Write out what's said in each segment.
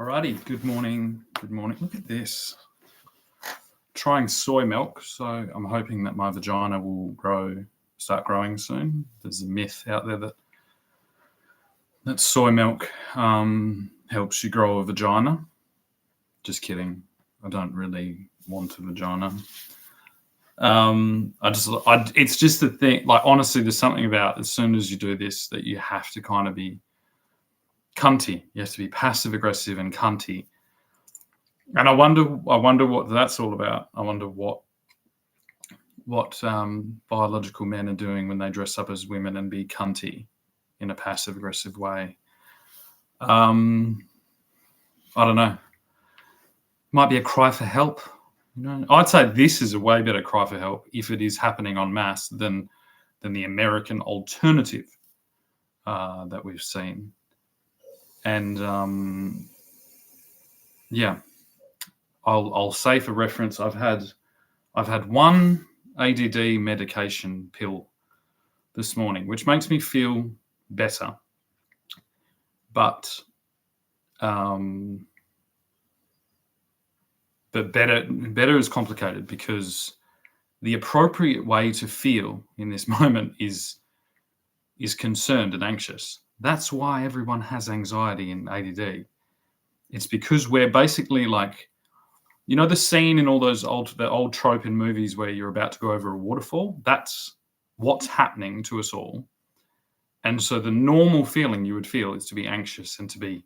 Alrighty, good morning. Good morning. Look at this. Trying soy milk, so I'm hoping that my vagina will start growing soon. There's a myth out there that soy milk helps you grow a vagina. Just kidding. I don't really want a vagina. It's just the thing. Like, honestly, there's something about as soon as you do this that you have to kind of be cunty. You have to be passive aggressive and cunty. And I wonder what that's all about. I wonder what biological men are doing when they dress up as women and be cunty in a passive aggressive way. I don't know. Might be a cry for help. I'd say this is a way better cry for help if it is happening en masse than the American alternative that we've seen. And I'll say for reference, I've had one ADD medication pill this morning, which makes me feel better. But better is complicated because the appropriate way to feel in this moment is concerned and anxious. That's why everyone has anxiety and ADD. It's because we're basically like, the scene in all those the old trope in movies where you're about to go over a waterfall. That's what's happening to us all. And so the normal feeling you would feel is to be anxious and to be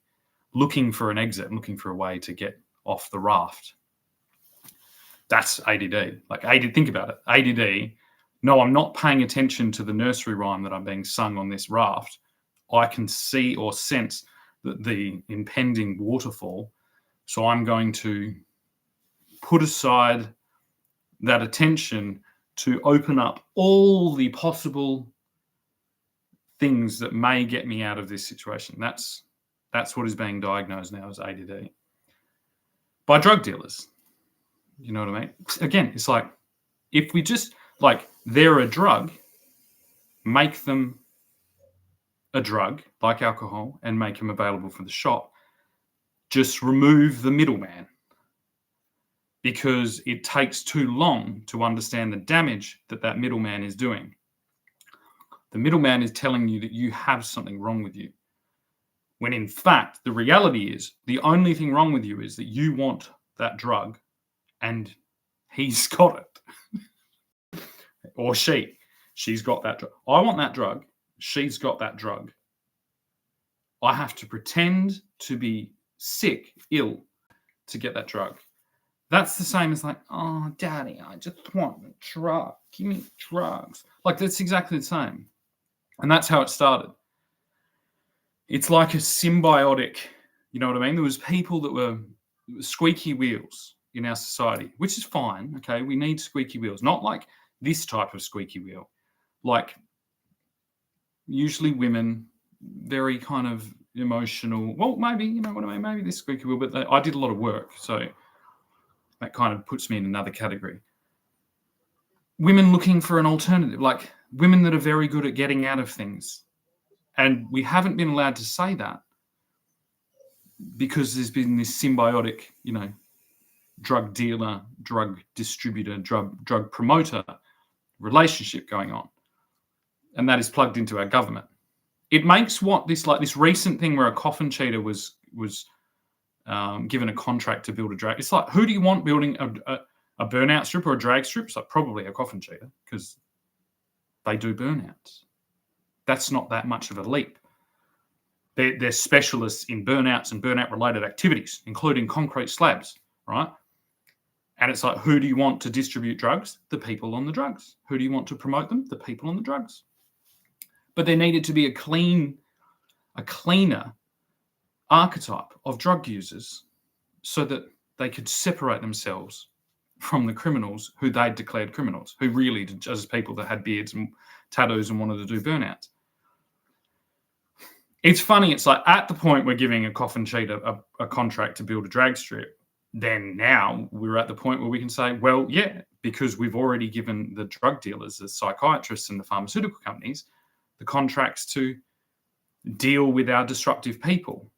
looking for an exit, looking for a way to get off the raft. That's ADD. Think about it. ADD, no, I'm not paying attention to the nursery rhyme that I'm being sung on this raft. I can see or sense the impending waterfall. So I'm going to put aside that attention to open up all the possible things that may get me out of this situation. That's what is being diagnosed now as ADD by drug dealers. You know what I mean? Again, it's like, if we just, they're a drug, make them a drug like alcohol and make them available for the shop. Just remove the middleman, because it takes too long to understand the damage that middleman is doing. The middleman is telling you that you have something wrong with you, when in fact, the reality is the only thing wrong with you is that you want that drug and he's got it. Or she's got that drug. I want that drug. She's got that drug. I have to pretend to be sick, ill, to get that drug. That's the same as oh, daddy, I just want a drug. Give me drugs. That's exactly the same. And that's how it started. It's like a symbiotic, you know what I mean? There was people that were squeaky wheels in our society, which is fine, okay? We need squeaky wheels. Not like this type of squeaky wheel. Usually women, very kind of emotional. Well, maybe, you know what I mean? Maybe this squeaky wheel, but I did a lot of work, so that kind of puts me in another category. Women looking for an alternative, women that are very good at getting out of things. And we haven't been allowed to say that because there's been this symbiotic, drug dealer, drug distributor, drug promoter relationship going on. And that is plugged into our government. It makes this recent thing where a coffin cheater was given a contract to build a drag. It's like, who do you want building a burnout strip or a drag strip? It's probably a coffin cheater, because they do burnouts. That's not that much of a leap. They're specialists in burnouts and burnout-related activities, including concrete slabs, right? And it's like, who do you want to distribute drugs? The people on the drugs. Who do you want to promote them? The people on the drugs. But there needed to be a cleaner archetype of drug users so that they could separate themselves from the criminals who they'd declared criminals, who really just people that had beards and tattoos and wanted to do burnouts. It's funny. It's like, at the point we're giving a coffin cheater a contract to build a drag strip, then now we're at the point where we can say, well, yeah, because we've already given the drug dealers, the psychiatrists and the pharmaceutical companies, the contracts to deal with our disruptive people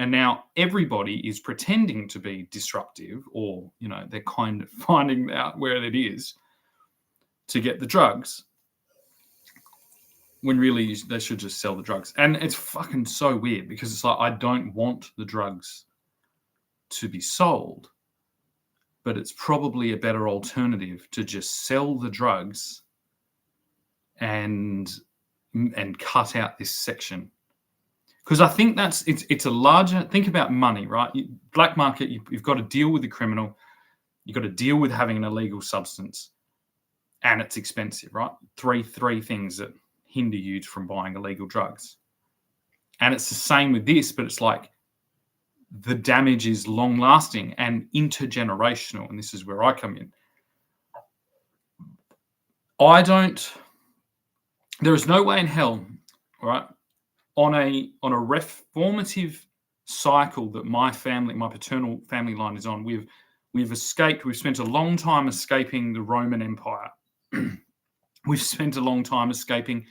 And now everybody is pretending to be disruptive, or, they're kind of finding out where it is to get the drugs, when really they should just sell the drugs. And it's fucking so weird, because it's like, I don't want the drugs to be sold, but it's probably a better alternative to just sell the drugs and cut out this section. Because I think it's a larger, think about money, right? Black market, you've got to deal with the criminal, you've got to deal with having an illegal substance, and it's expensive, right? Three things that hinder you from buying illegal drugs. And it's the same with this, but it's like the damage is long lasting and intergenerational. And this is where I come in. There is no way in hell, right, on a reformative cycle that my paternal family line is on. We've spent a long time escaping the Roman Empire. We've spent a long time escaping,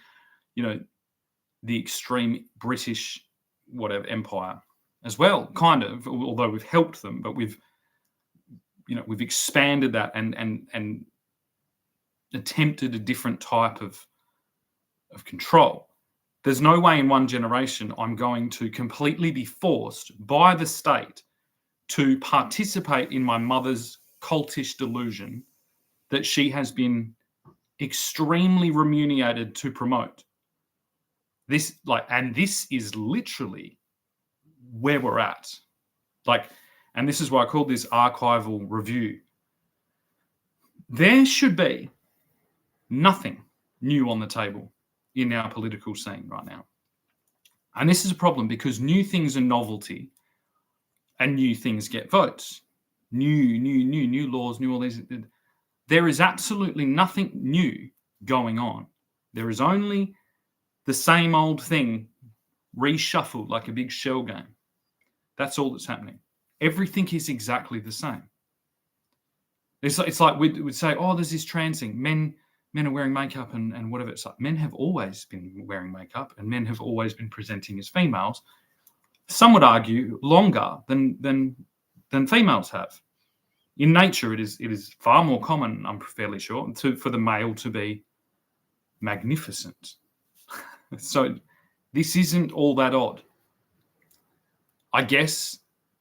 the extreme British empire as well, kind of, although we've helped them, but we've expanded that and attempted a different type of control. There's no way in one generation I'm going to completely be forced by the state to participate in my mother's cultish delusion that she has been extremely remunerated to promote. This is literally where we're at. And this is why I called this archival review. There should be nothing new on the table in our political scene right now. And this is a problem, because new things are novelty and new things get votes. New laws, new all these. There is absolutely nothing new going on. There is only the same old thing reshuffled like a big shell game. That's all that's happening. Everything is exactly the same. It's like we'd say, oh, there's this trans thing. Men are wearing makeup and whatever. It's like, men have always been wearing makeup, and men have always been presenting as females. Some would argue longer than females have. In nature, it is far more common, I'm fairly sure, for the male to be magnificent. So this isn't all that odd. I guess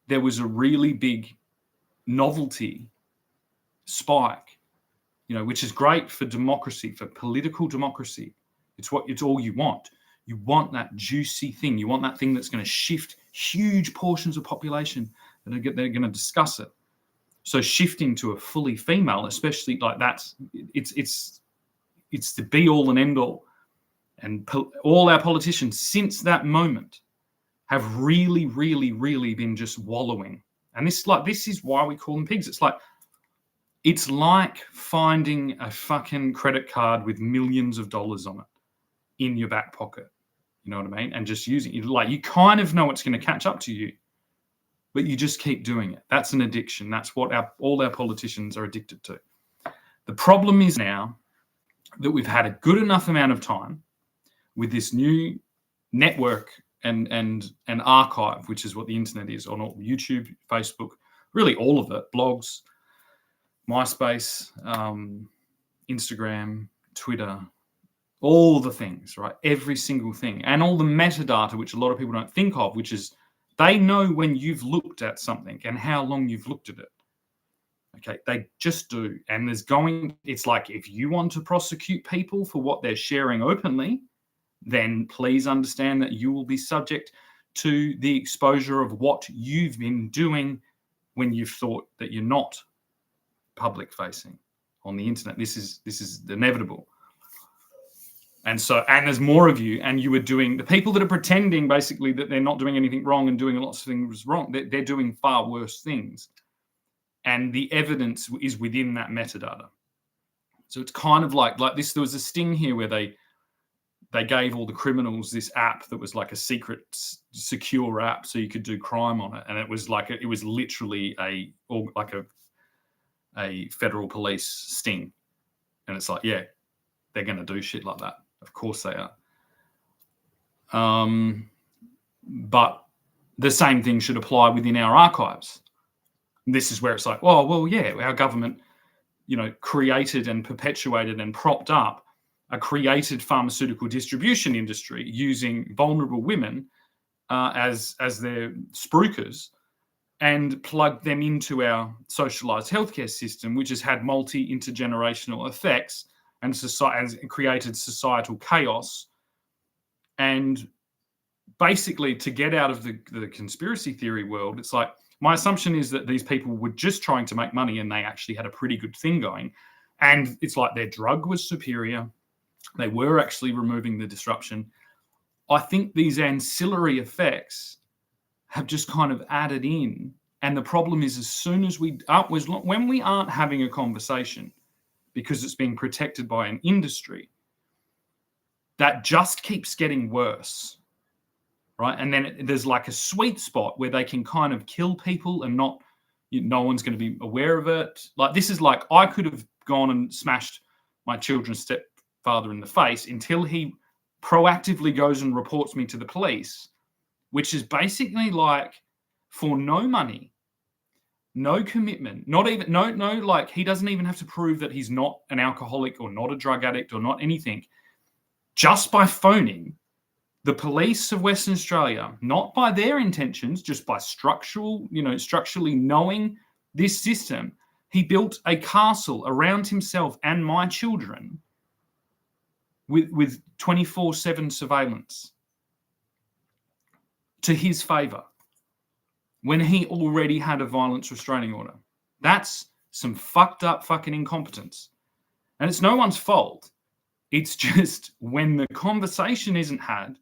there was a really big novelty spike, which is great for democracy, for political democracy. It's all you want. You want that juicy thing. You want that thing that's going to shift huge portions of population they're going to discuss it. So shifting to a fully female, especially like that's it's the be all and end all. And all our politicians since that moment have really, really, really been just wallowing. And this is why we call them pigs. It's like finding a fucking credit card with millions of dollars on it in your back pocket. You know what I mean? And just using it. You kind of know it's going to catch up to you, but you just keep doing it. That's an addiction. That's what all our politicians are addicted to. The problem is now that we've had a good enough amount of time with this new network and archive, which is what the internet is, on YouTube, Facebook, really all of it, blogs, MySpace, Instagram, Twitter, all the things, right? Every single thing. And all the metadata, which a lot of people don't think of, which is they know when you've looked at something and how long you've looked at it. Okay, they just do. And it's like, if you want to prosecute people for what they're sharing openly, then please understand that you will be subject to the exposure of what you've been doing when you've thought that you're not public facing on the internet. This is inevitable. And there's more of you, and you are doing, the people that are pretending basically that they're not doing anything wrong and doing lots of things wrong, they're doing far worse things. And the evidence is within that metadata. So it's kind of like this. There was a sting here where they gave all the criminals this app that was like a secret, secure app, so you could do crime on it, and it was literally a federal police sting, and it's like, yeah, they're going to do shit like that. Of course they are. But the same thing should apply within our archives. And this is where it's like, well, yeah, our government, created and perpetuated and propped up a created pharmaceutical distribution industry using vulnerable women as their spruikers, and plugged them into our socialized healthcare system, which has had multi-intergenerational effects and created societal chaos. And basically, to get out of the conspiracy theory world, it's like, my assumption is that these people were just trying to make money and they actually had a pretty good thing going. And it's like their drug was superior. They were actually removing the disruption. I think these ancillary effects have just kind of added in. And the problem is, as soon as when we aren't having a conversation because it's being protected by an industry, that just keeps getting worse. Right. And then there's like a sweet spot where they can kind of kill people and no one's going to be aware of it. Like, this is like, I could have gone and smashed my children's stepfather in the face until he proactively goes and reports me to the police, which is basically like, for no money, no commitment, like, he doesn't even have to prove that he's not an alcoholic or not a drug addict or not anything. Just by phoning the police of Western Australia, not by their intentions, just by structurally knowing this system, he built a castle around himself and my children with 24/7 surveillance to his favor when he already had a violence restraining order. That's some fucked up fucking incompetence. And it's no one's fault. It's just, when the conversation isn't had,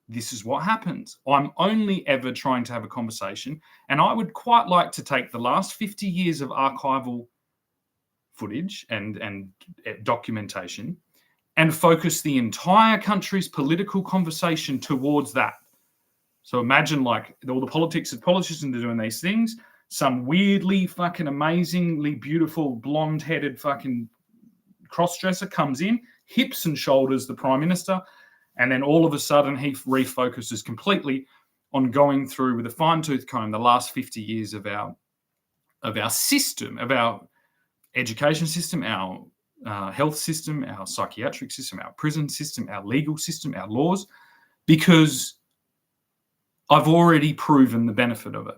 this is what happens. I'm only ever trying to have a conversation, and I would quite like to take the last 50 years of archival footage and documentation and focus the entire country's political conversation towards that. So imagine, like, all the politicians are doing these things. Some weirdly fucking amazingly beautiful blonde-headed fucking crossdresser comes in, hips and shoulders the Prime Minister, and then all of a sudden he refocuses completely on going through with a fine-tooth comb the last 50 years of our system, of our education system, our health system, our psychiatric system, our prison system, our legal system, our laws, because I've already proven the benefit of it.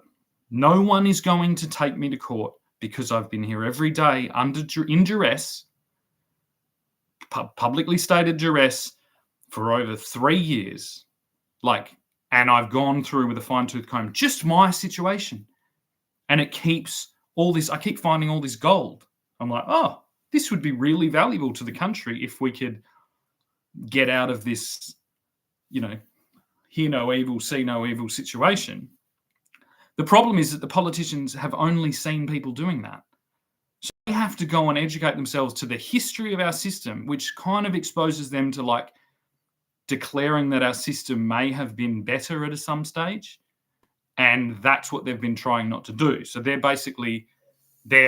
No one is going to take me to court because I've been here every day in duress, publicly stated duress, for over 3 years, and I've gone through with a fine-tooth comb just my situation, and it keeps all this. I keep finding all this gold. I'm like, oh, this would be really valuable to the country if we could get out of this, hear no evil, see no evil situation. The problem is that the politicians have only seen people doing that. So they have to go and educate themselves to the history of our system, which kind of exposes them to declaring that our system may have been better at some stage. And that's what they've been trying not to do. So they're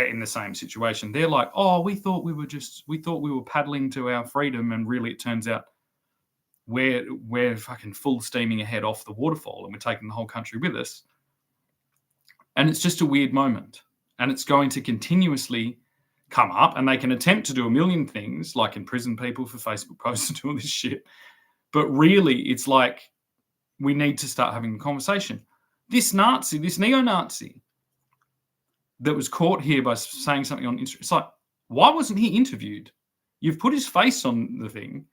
in the same situation. They're like, oh, we thought we were paddling to our freedom. And really, it turns out we're fucking full steaming ahead off the waterfall, and we're taking the whole country with us. And it's just a weird moment. And it's going to continuously come up, and they can attempt to do a million things, like imprison people for Facebook posts and all this shit. But really, it's like, we need to start having a conversation. This neo-Nazi that was caught here by saying something on Instagram, it's like, why wasn't he interviewed? You've put his face on the thing.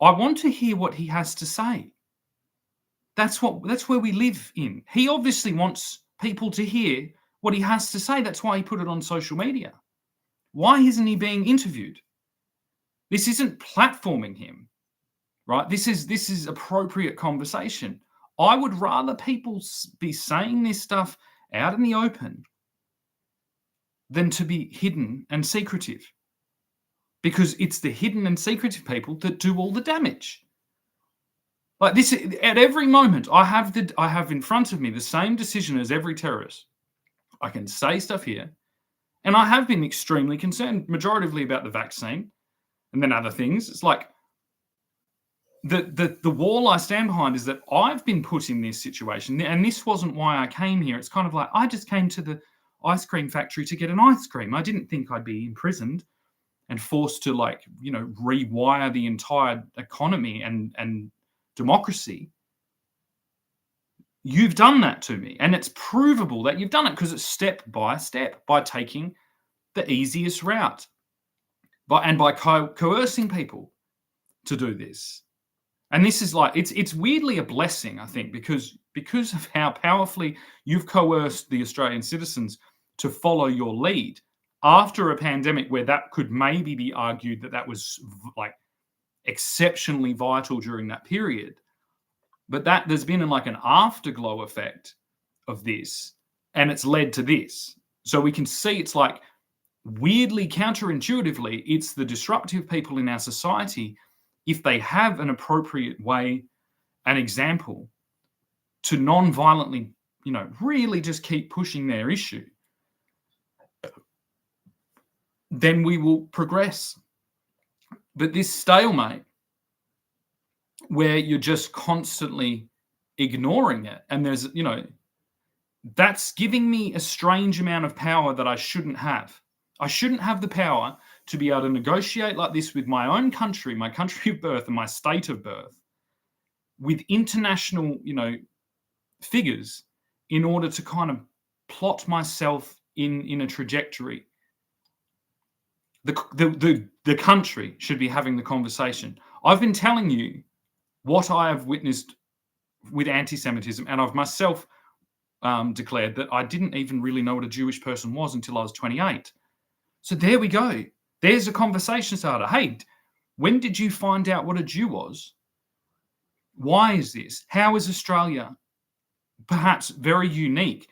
I want to hear what he has to say. That's where we live in. He obviously wants people to hear what he has to say. That's why he put it on social media. Why isn't he being interviewed? This isn't platforming him. Right? This is appropriate conversation. I would rather people be saying this stuff out in the open than to be hidden and secretive, because it's the hidden and secretive people that do all the damage. Like this, at every moment, I have in front of me the same decision as every terrorist. I can say stuff here, and I have been extremely concerned, majoritively about the vaccine, and then other things. It's like, the wall I stand behind is that I've been put in this situation, and this wasn't why I came here. It's kind of like I just came to the ice cream factory to get an ice cream. I didn't think I'd be imprisoned and forced to, like, rewire the entire economy and democracy. You've done that to me, and it's provable that you've done it because it's step by step, by taking the easiest route, by coercing people to do this. And this is like, it's weirdly a blessing, I think, because of how powerfully you've coerced the Australian citizens to follow your lead after a pandemic where that could maybe be argued that was like exceptionally vital during that period. But that there's been like an afterglow effect of this, and it's led to this. So we can see it's like weirdly counterintuitively, it's the disruptive people in our society, if they have an appropriate way, an example to non-violently, really just keep pushing their issue, then we will progress. But this stalemate, where you're just constantly ignoring it, and there's, that's giving me a strange amount of power that I shouldn't have. I shouldn't have the power to be able to negotiate like this with my own country, my country of birth and my state of birth, with international, figures, in order to kind of plot myself in a trajectory. The country should be having the conversation. I've been telling you what I have witnessed with anti-Semitism, and I've myself declared that I didn't even really know what a Jewish person was until I was 28. So there we go. There's a conversation starter. Hey, when did you find out what a Jew was? Why is this? How is Australia perhaps very unique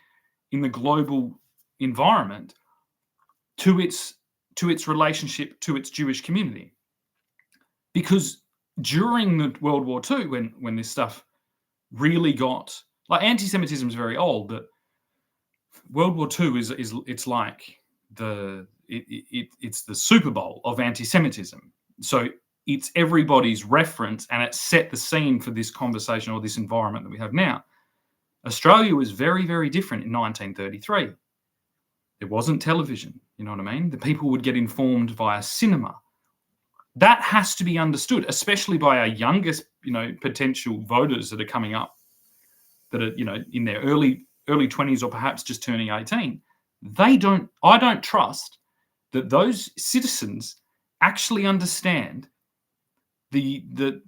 in the global environment to its relationship to its Jewish community? Because during the World War II, when this stuff really got, like, anti-Semitism is very old, but World War II it's like it's the Super Bowl of anti-Semitism. So it's everybody's reference, and it set the scene for this conversation or this environment that we have now. Australia was very, very different in 1933. There wasn't television, you know what I mean? The people would get informed via cinema. That has to be understood, especially by our youngest, potential voters that are coming up, that are, in their early 20s or perhaps just turning 18. I don't trust that those citizens actually understand the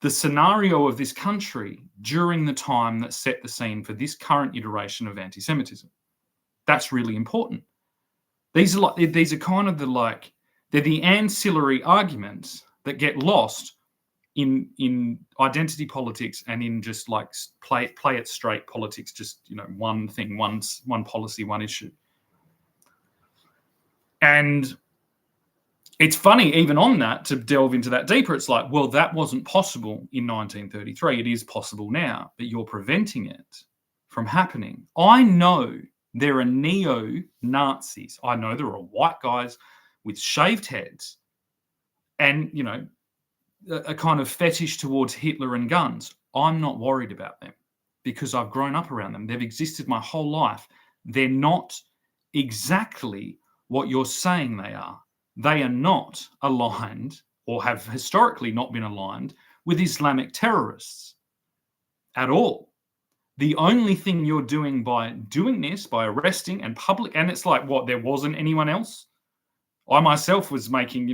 scenario of this country during the time that set the scene for this current iteration of anti-Semitism. That's really important. These are kind of they're the ancillary arguments that get lost in identity politics and in just like play it straight politics, just one thing, one policy, one issue. And it's funny, even on that, to delve into that deeper, it's like, well, that wasn't possible in 1933. It is possible now, but you're preventing it from happening. I know there are neo-Nazis. I know there are white guys with shaved heads and, a kind of fetish towards Hitler and guns. I'm not worried about them because I've grown up around them. They've existed my whole life. They're not exactly what you're saying they are. They are not aligned, or have historically not been aligned, with Islamic terrorists at all. The only thing you're doing by doing this, by arresting and public, and it's like, what, there wasn't anyone else? I myself was making,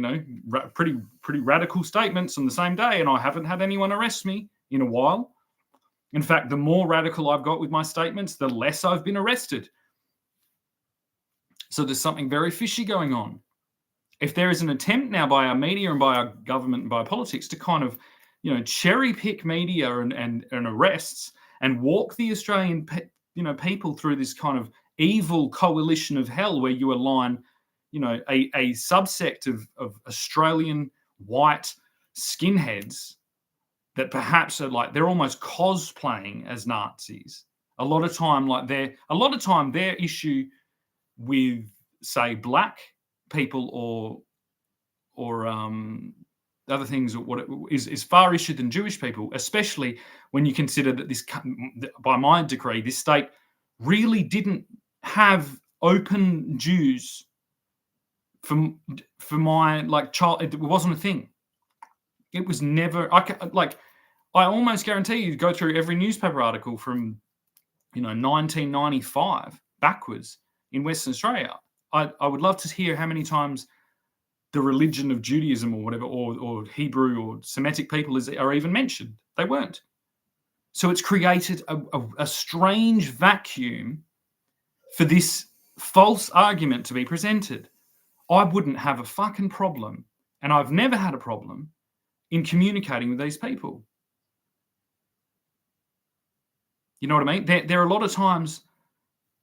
pretty radical statements on the same day, and I haven't had anyone arrest me in a while. In fact, the more radical I've got with my statements, the less I've been arrested. So there's something very fishy going on. If there is an attempt now by our media and by our government and by politics to kind of, cherry pick media and arrests and walk the Australian, people through this kind of evil coalition of hell, where you align, a subsect of Australian white skinheads that perhaps are like, they're almost cosplaying as Nazis. A lot of time their issue with, say, black people or other things what is far richer than Jewish people, especially when you consider that by my decree, this state really didn't have open Jews for my child. It wasn't a thing. It was never. I almost guarantee you go through every newspaper article from 1995 backwards in Western Australia. I would love to hear how many times the religion of Judaism or whatever, or Hebrew or Semitic people are even mentioned. They weren't. So it's created a strange vacuum for this false argument to be presented. I wouldn't have a fucking problem, and I've never had a problem in communicating with these people. You know what I mean? There are a lot of times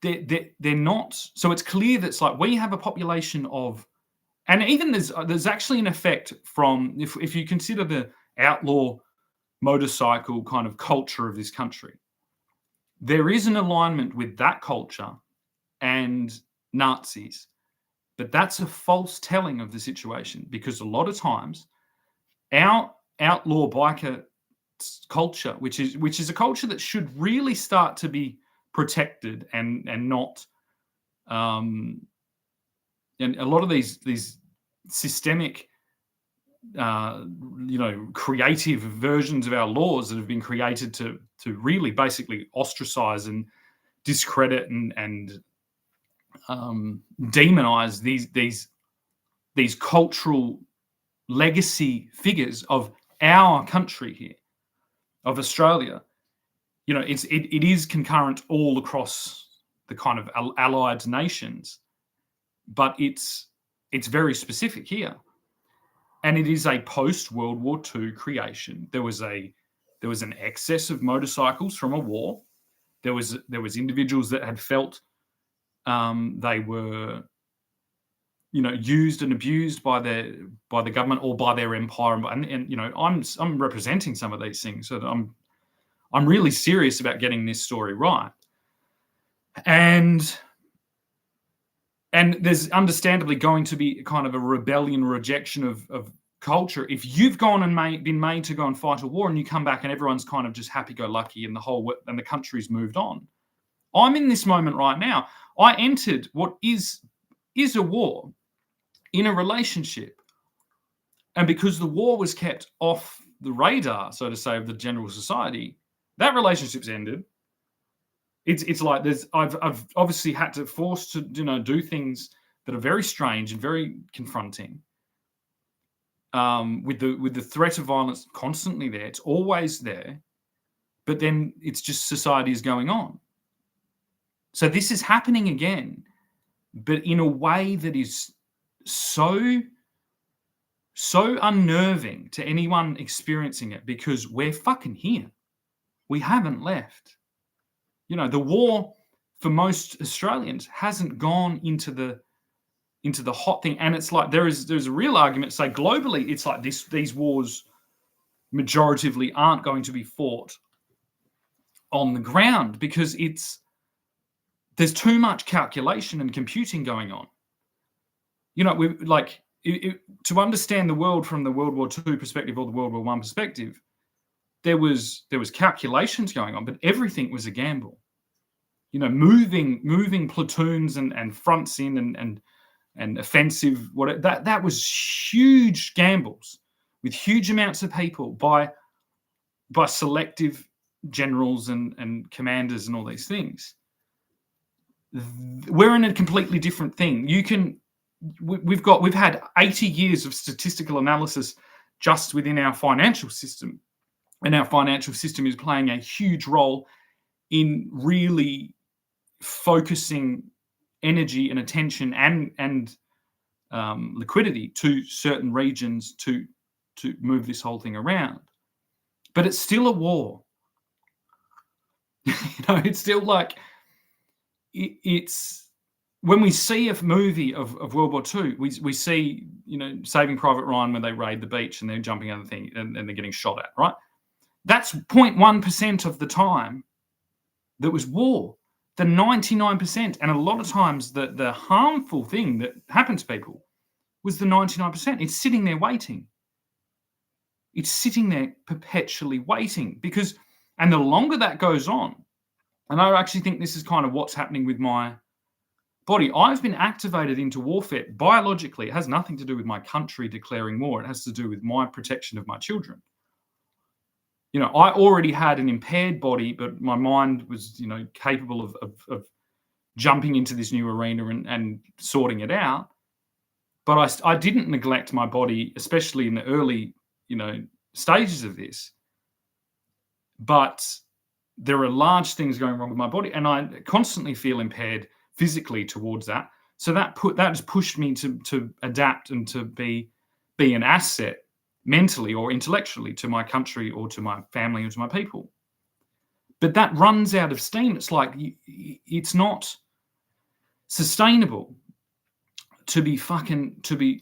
they're not. So it's clear that it's like we have a population of, and even there's actually an effect from, if you consider the outlaw motorcycle kind of culture of this country, there is an alignment with that culture and Nazis. But that's a false telling of the situation, because a lot of times our outlaw biker culture, which is a culture that should really start to be protected and not, and a lot of these systemic, creative versions of our laws that have been created to really basically ostracize and discredit and demonize these cultural legacy figures of our country here, of Australia. It is concurrent all across the kind of allied nations, but it's very specific here, and it is a post World War II creation. There was an excess of motorcycles from a war. There was individuals that had felt they were, used and abused by the government or by their empire, and I'm representing some of these things, so that I'm really serious about getting this story right, and there's understandably going to be kind of a rebellion, rejection of culture if you've gone and been made to go and fight a war, and you come back and everyone's kind of just happy-go-lucky and the country's moved on. I'm in this moment right now. I entered what is a war in a relationship. And because the war was kept off the radar, so to say, of the general society, that relationship's ended. It's like I've obviously had to force to do things that are very strange and very confronting. With the threat of violence constantly there, it's always there. But then it's just society is going on. So this is happening again, but in a way that is so unnerving to anyone experiencing it, because we're fucking here. We haven't left. The war for most Australians hasn't gone into the hot thing, and it's like there's a real argument. Say globally, it's like these wars majoritively aren't going to be fought on the ground because there's too much calculation and computing going on. To understand the world from the World War II perspective or the World War I perspective, there was calculations going on, but everything was a gamble. Moving platoons and fronts in and offensive, that was huge gambles with huge amounts of people by selective generals and commanders and all these things. We're in a completely different thing. We've had 80 years of statistical analysis just within our financial system, and our financial system is playing a huge role in really focusing energy and attention and liquidity to certain regions to move this whole thing around. But it's still a war. It's still like it's when we see a movie of World War II, we see Saving Private Ryan when they raid the beach and they're jumping out of the thing and they're getting shot at, right? That's 0.1% of the time that was war. The 99%, and a lot of times the harmful thing that happened to people was the 99%. It's sitting there waiting. It's sitting there perpetually waiting because, and the longer that goes on, and I actually think this is kind of what's happening with my body. I've been activated into warfare biologically. It has nothing to do with my country declaring war. It has to do with my protection of my children. I already had an impaired body, but my mind was, capable of jumping into this new arena and sorting it out. But I didn't neglect my body, especially in the early, stages of this. But there are large things going wrong with my body, and I constantly feel impaired physically towards that. So that has pushed me to adapt and to be an asset mentally or intellectually to my country or to my family or to my people. But that runs out of steam. It's like it's not sustainable to be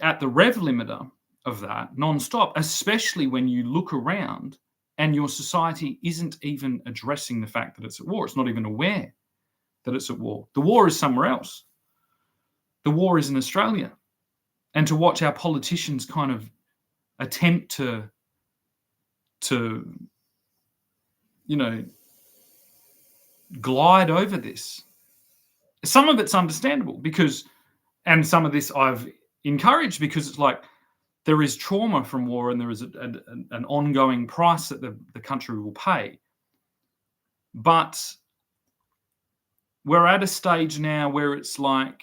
at the rev limiter of that nonstop, especially when you look around and your society isn't even addressing the fact that it's at war. It's not even aware that it's at war. The war is somewhere else. The war is in Australia. And to watch our politicians kind of attempt to glide over this. Some of it's understandable and some of this I've encouraged because it's like there is trauma from war and there is an ongoing price that the country will pay. But we're at a stage now where it's like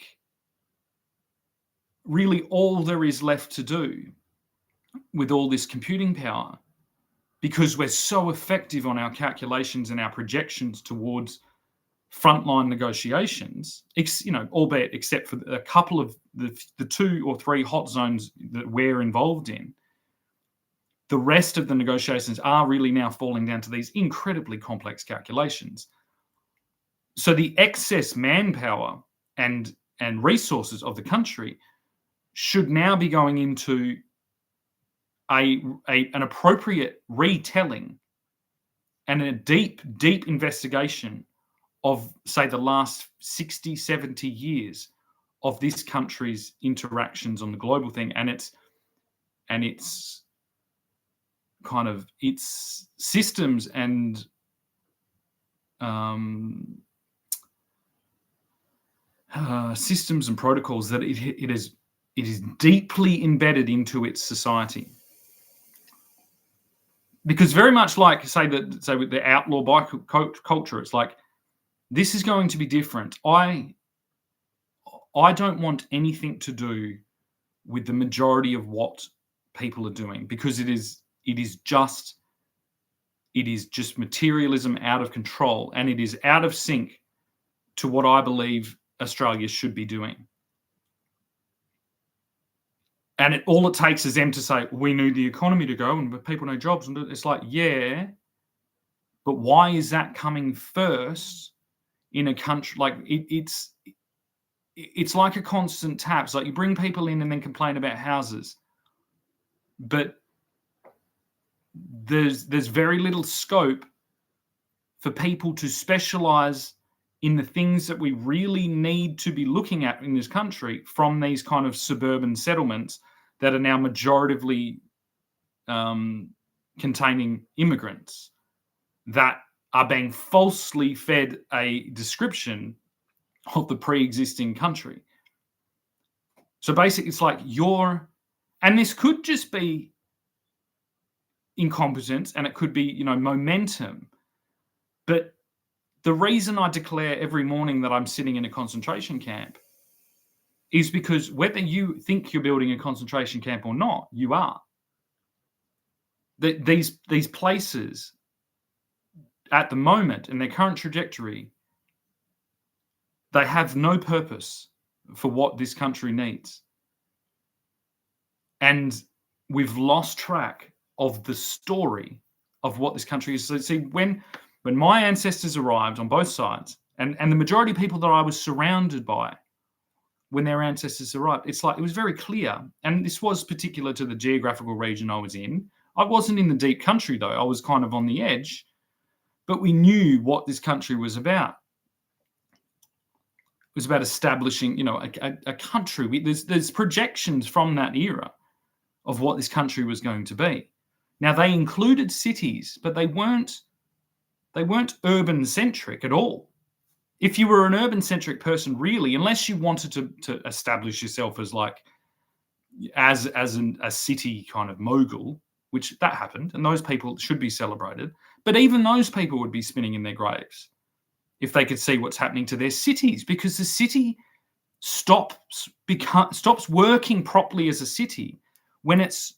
really all there is left to do with all this computing power, because we're so effective on our calculations and our projections towards frontline negotiations, albeit except for a couple of the 2 or 3 hot zones that we're involved in. The rest of the negotiations are really now falling down to these incredibly complex calculations. So the excess manpower and resources of the country should now be going into an appropriate retelling and a deep investigation of, say, the last 60, 70 years of this country's interactions on the global thing and its kind of its systems and systems and protocols that it is deeply embedded into its society. Because very much like, say with the outlaw bike culture, it's like, this is going to be different. I don't want anything to do with the majority of what people are doing, because it is just materialism out of control, and it is out of sync to what I believe Australia should be doing. And all it takes is them to say, we need the economy to go and people need jobs. And it's like, yeah, but why is that coming first in a country? Like it's like a constant tap. It's like you bring people in and then complain about houses. But there's very little scope for people to specialize in the things that we really need to be looking at in this country from these kind of suburban settlements that are now majoritively containing immigrants that are being falsely fed a description of the pre-existing country. So basically it's like and this could just be incompetence and it could be, momentum. But the reason I declare every morning that I'm sitting in a concentration camp is because whether you think you're building a concentration camp or not, you are. These places at the moment in their current trajectory, they have no purpose for what this country needs. And we've lost track of the story of what this country is. So see, when my ancestors arrived on both sides, and the majority of people that I was surrounded by when their ancestors arrived, it's like it was very clear. And this was particular to the geographical region I was in. I wasn't in the deep country, though. I was kind of on the edge. But we knew what this country was about. It was about establishing, a country. There's projections from that era of what this country was going to be. Now, they included cities, but they weren't urban-centric at all. If you were an urban-centric person, really, unless you wanted to establish yourself as like a city kind of mogul, which that happened, and those people should be celebrated. But even those people would be spinning in their graves if they could see what's happening to their cities, because the city stops working properly as a city when it's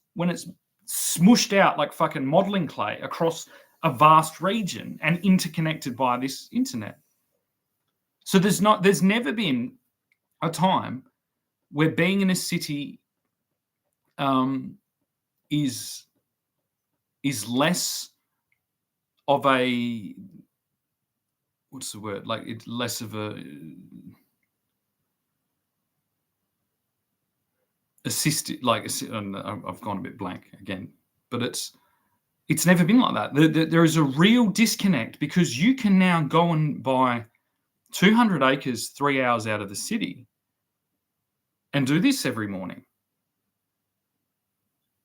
smushed out like fucking modeling clay across a vast region and interconnected by this internet. So there's never been a time where being in a city is less of a, what's the word? Like, it's less of a assisted, like, I've gone a bit blank again, but it's never been like that. There is a real disconnect, because you can now go and buy 200 acres 3 hours out of the city and do this every morning.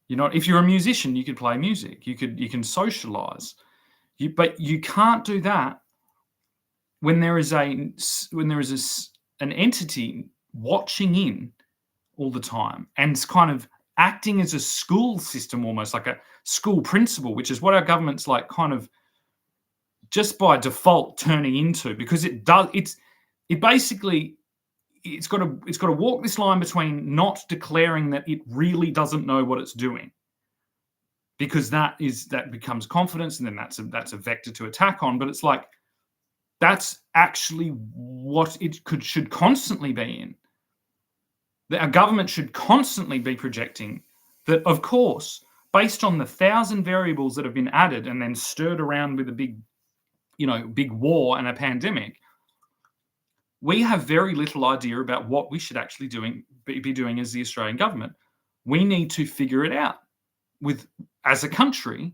You know, if you're a musician, you could play music, you can socialize, but you can't do that when there is an entity watching in all the time and kind of acting as a school system, almost like a school principal, which is what our government's like kind of just by default turning into, because it's got to walk this line between not declaring that it really doesn't know what it's doing, because that becomes confidence, and then that's a vector to attack on. But it's like, that's actually what it should constantly be in. That our government should constantly be projecting that, of course, based on the 1,000 variables that have been added and then stirred around with a big war and a pandemic, we have very little idea about what we should actually be doing as the Australian government. We need to figure it out as a country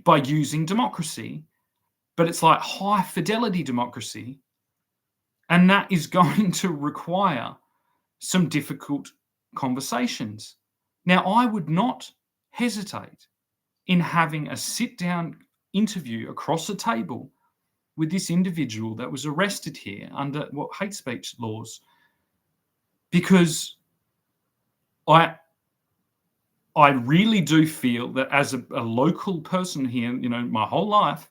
by using democracy, but it's like high fidelity democracy, and that is going to require some difficult conversations. Now, I would not hesitate in having a sit-down interview across a table with this individual that was arrested here under hate speech laws, because I really do feel that as a local person here, my whole life,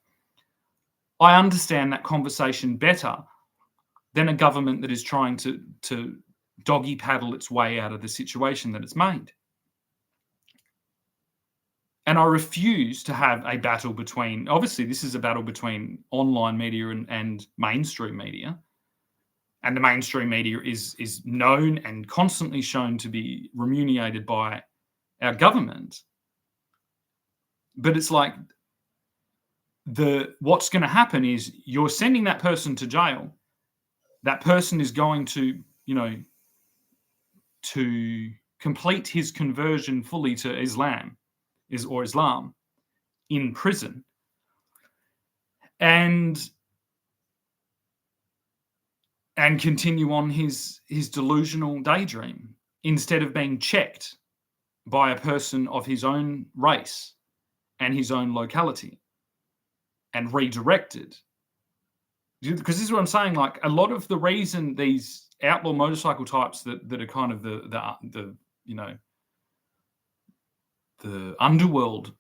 I understand that conversation better than a government that is trying to doggy paddle its way out of the situation that it's made. And I refuse to have a battle between, obviously this is a battle between online media and mainstream media. And the mainstream media is known and constantly shown to be remunerated by our government. But it's like, what's going to happen is you're sending that person to jail. That person is going to, to complete his conversion fully to Islam in prison, and continue on his delusional daydream, instead of being checked by a person of his own race and his own locality and redirected. Because this is what I'm saying, like, a lot of the reason these outlaw motorcycle types that are kind of the underworld,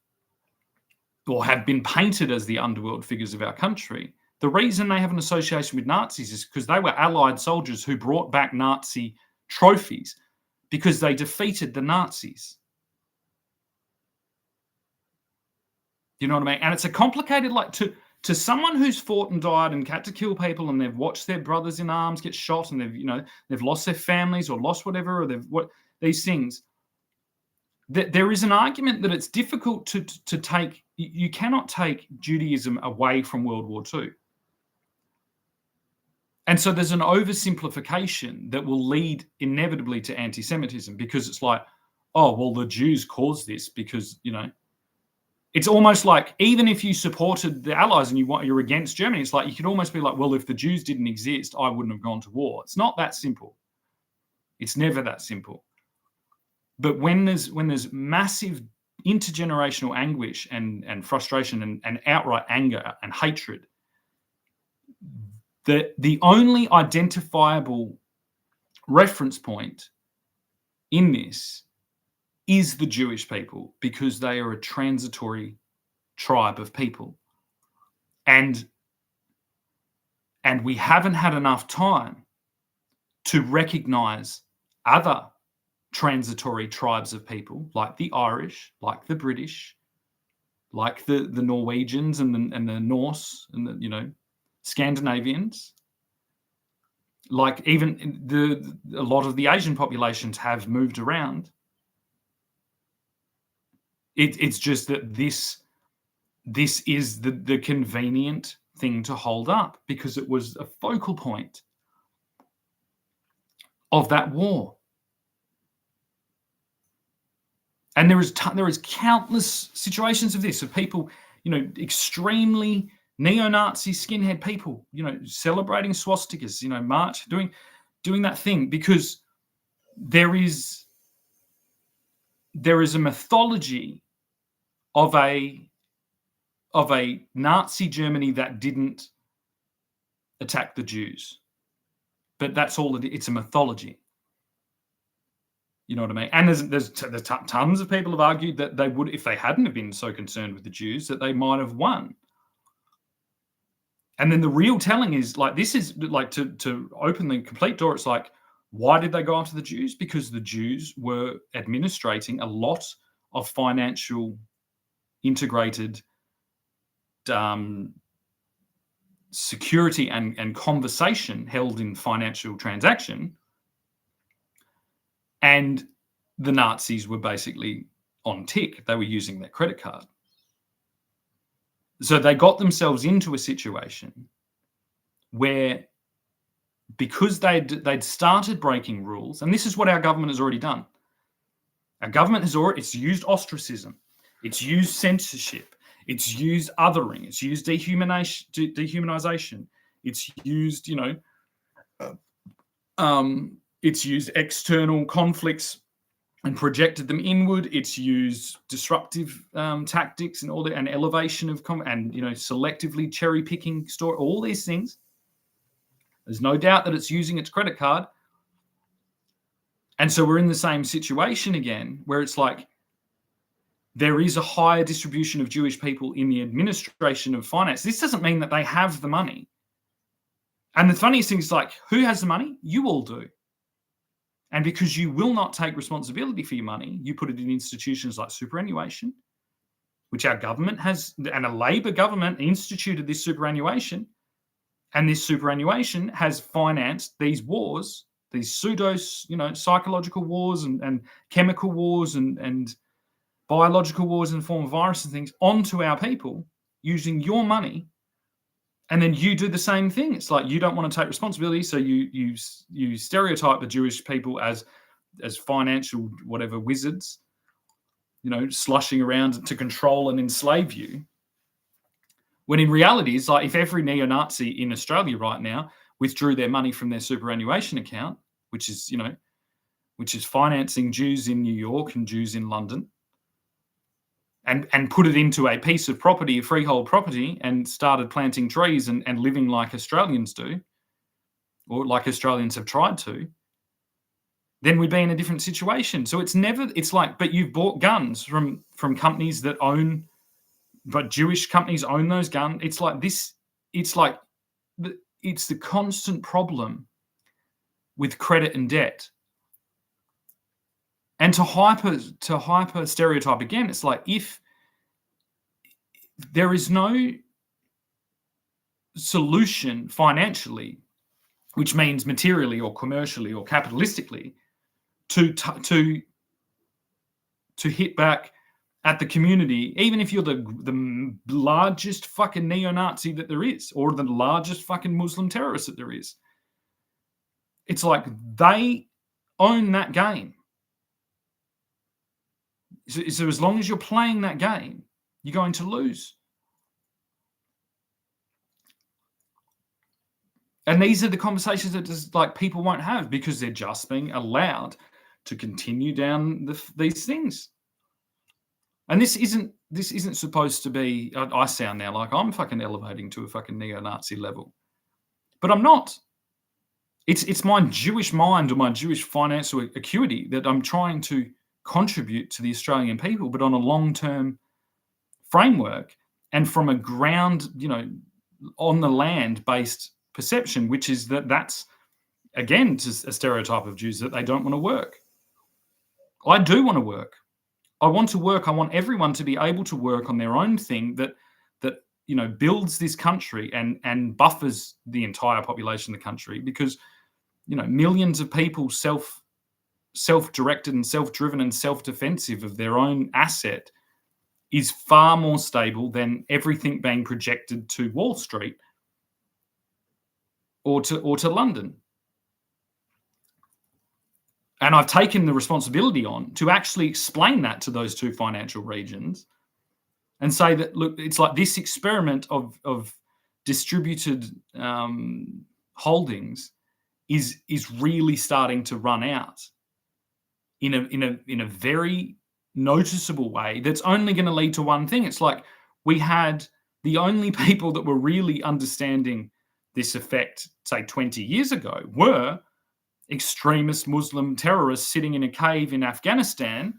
or have been painted as the underworld figures of our country, the reason they have an association with Nazis is because they were Allied soldiers who brought back Nazi trophies because they defeated the Nazis. You know what I mean? And it's a complicated, like, to someone who's fought and died and had to kill people, and they've watched their brothers in arms get shot, and they've lost their families or lost whatever, or these things. There is an argument that it's difficult to take. You cannot take Judaism away from World War II. And so there's an oversimplification that will lead inevitably to anti-Semitism, because it's like, oh, well, the Jews caused this because, it's almost like, even if you supported the Allies and you're against Germany, it's like, you could almost be like, well, if the Jews didn't exist, I wouldn't have gone to war. It's not that simple. It's never that simple. But when there's massive intergenerational anguish and frustration and outright anger and hatred. The only identifiable reference point in this is the Jewish people, because they are a transitory tribe of people. And we haven't had enough time to recognize other transitory tribes of people, like the Irish, like the British, like the Norwegians and the Norse and the Scandinavians, like even a lot of the Asian populations have moved around. It's just that this is the convenient thing to hold up, because it was a focal point of that war. And there is countless situations of this, of people, extremely neo-Nazi skinhead people, celebrating swastikas, march, doing that thing, because there is a mythology of a Nazi Germany that didn't attack the Jews. But that's all it's a mythology. You know what I mean? And there's tons of people have argued that they would, if they hadn't have been so concerned with the Jews, that they might have won. And then the real telling is, like, this is like to open the complete door. It's like, why did they go after the Jews? Because the Jews were administrating a lot of financial integrated security and conversation held in financial transaction. And the Nazis were basically on tick. They were using their credit card. So they got themselves into a situation where, because they'd started breaking rules, and this is what our government has already done. Our government it's used ostracism, it's used censorship, it's used othering, it's used dehumanization, it's used, it's used external conflicts and projected them inward. It's used disruptive tactics and all that, and elevation of and selectively cherry picking all these things. There's no doubt that it's using its credit card. And so we're in the same situation again, where it's like there is a higher distribution of Jewish people in the administration of finance. This doesn't mean that they have the money. And the funniest thing is, like, who has the money? You all do. And because you will not take responsibility for your money, you put it in institutions like superannuation, which our government has, and a Labor government instituted this superannuation. And this superannuation has financed these wars, these pseudo, psychological wars and chemical wars and biological wars in the form of virus and things onto our people using your money. And then you do the same thing. It's like you don't want to take responsibility, so you stereotype the Jewish people as financial whatever wizards, slushing around to control and enslave you. When in reality, it's like if every neo-Nazi in Australia right now withdrew their money from their superannuation account, which is financing Jews in New York and Jews in London, and put it into a piece of property, a freehold property, and started planting trees and living like Australians do, or like Australians have tried to, then we'd be in a different situation. So but you've bought guns from companies that own, but Jewish companies own those guns. It's like this, it's the constant problem with credit and debt. And to hyper stereotype again, it's like, if there is no solution financially, which means materially or commercially or capitalistically, to hit back at the community, even if you're the largest fucking neo-Nazi that there is, or the largest fucking Muslim terrorist that there is, it's like they own that game. So as long as you're playing that game, you're going to lose. And these are the conversations that just, like, people won't have, because they're just being allowed to continue down these things. And this isn't supposed to be. I sound now like I'm fucking elevating to a fucking neo-Nazi level, but I'm not. It's my Jewish mind or my Jewish financial acuity that I'm trying to contribute to the Australian people, but on a long-term framework and from a ground, on the land based perception, which is that's again just a stereotype of Jews that they don't want to work. I do want to work. I want to work. I want everyone to be able to work on their own thing that builds this country and buffers the entire population of the country, because millions of people self-directed and self-driven and self-defensive of their own asset is far more stable than everything being projected to Wall Street or to London. And I've taken the responsibility on to actually explain that to those two financial regions and say that, look, it's like this experiment of distributed holdings is really starting to run out in a very noticeable way that's only going to lead to one thing. It's like we had the only people that were really understanding this effect, say 20 years ago, were extremist Muslim terrorists sitting in a cave in Afghanistan.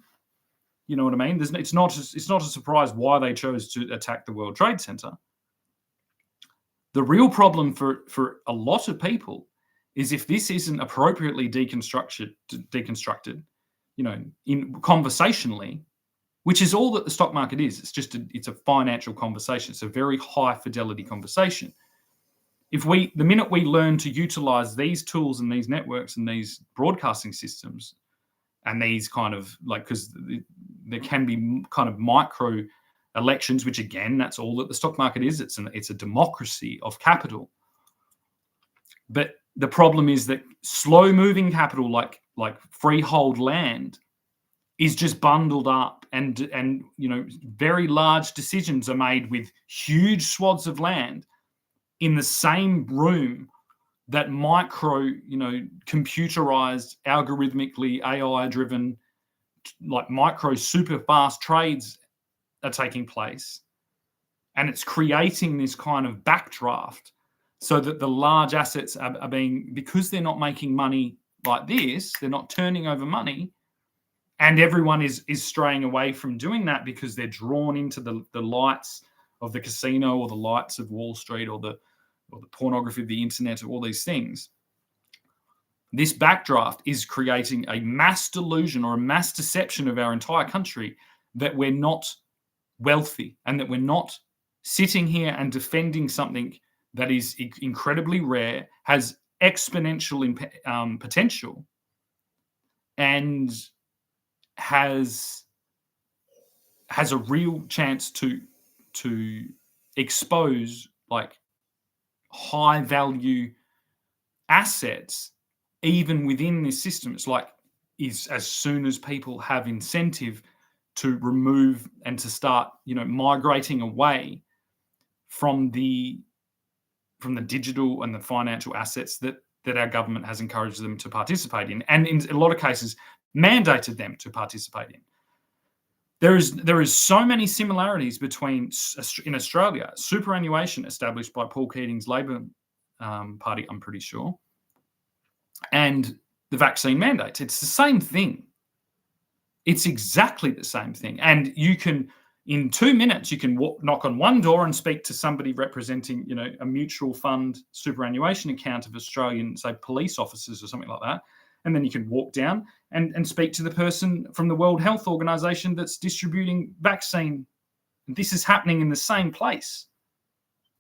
You know what I mean? It's not a surprise why they chose to attack the World Trade Center. The real problem for a lot of people is if this isn't appropriately deconstructed, in conversationally, which is all that the stock market is. It's just it's a financial conversation. It's a very high fidelity conversation. The minute we learn to utilize these tools and these networks and these broadcasting systems and these kind of because there can be kind of micro elections, which again, that's all that the stock market is. It's a democracy of capital. But the problem is that slow moving capital, like freehold land, is just bundled up, and very large decisions are made with huge swaths of land in the same room that micro, computerized, algorithmically AI-driven, micro super fast trades are taking place. And it's creating this kind of backdraft so that the large assets are being, because they're not making money like this, they're not turning over money, and everyone is straying away from doing that because they're drawn into the lights of the casino or the lights of Wall Street or the pornography of the internet, or all these things. This backdraft is creating a mass delusion or a mass deception of our entire country that we're not wealthy and that we're not sitting here and defending something that is incredibly rare, has exponential potential, and has a real chance to expose high value assets even within this system. It's is as soon as people have incentive to remove and to start migrating away from the digital and the financial assets that our government has encouraged them to participate in, and in a lot of cases mandated them to participate in. There is so many similarities between, in Australia, superannuation established by Paul Keating's Labor Party, I'm pretty sure, and the vaccine mandates. It's the same thing. It's exactly the same thing. And you can, in 2 minutes, you can knock on one door and speak to somebody representing, a mutual fund superannuation account of Australian, say, police officers or something like that. And then you can walk down and speak to the person from the World Health Organization that's distributing vaccine. This is happening in the same place.